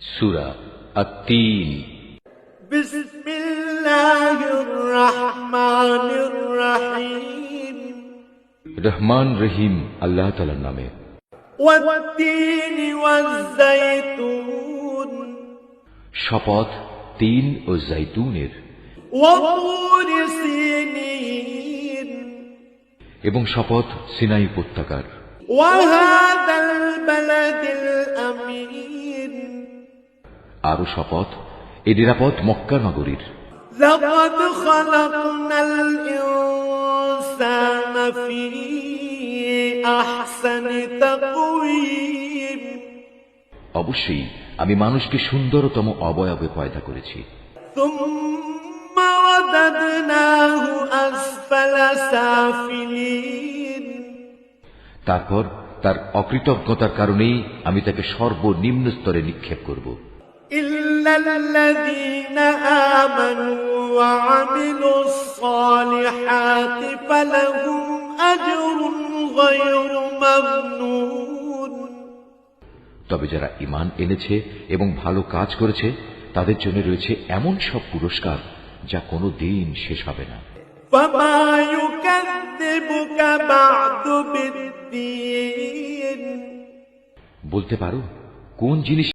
সূরা আত-তিন। বিসমিল্লাহির রহমানির রহিম। রহমান রহিম আল্লাহ তাআলার নামে। ওয়াত-তিন ওয়াজ-যাইতুন। শপথ তিন ও জাইতুনের। ওয়া-তুরি সিনিন। এবং শপথ সিনাই উপত্যকার। ওয়া-হাযাল বালাদিল আমিন। আরো শপথ এ নিরাপদ মক্কা নগরীর। লাকাদ খালাকনাল ইনসানা ফি আহসানি তাকওয়িম। অবশ্যই আমি মানুষকে সুন্দরতম অবয়বে পয়দা করেছি। সুম্মা রাদাদনাহু আসফালা সাফিলিন। তারপর তার অকৃতজ্ঞতার কারণেই আমি তাকে সর্বনিম্ন স্তরে নিক্ষেপ করব। ইল্লাল্লাযীনা আমানু ওয়া আমিলুস সালিহাতি ফালাহুম আজরুন গায়রু মামনুন। তবে যারা ঈমান এনেছে এবং ভালো কাজ করেছে তাদের জন্য রয়েছে এমন সব পুরস্কার যা কোনো দিন শেষ হবে না। ফামা ইউকাযযিবুকা বা'দু বিদ্দীন। বলতে পারো কোন জিনিস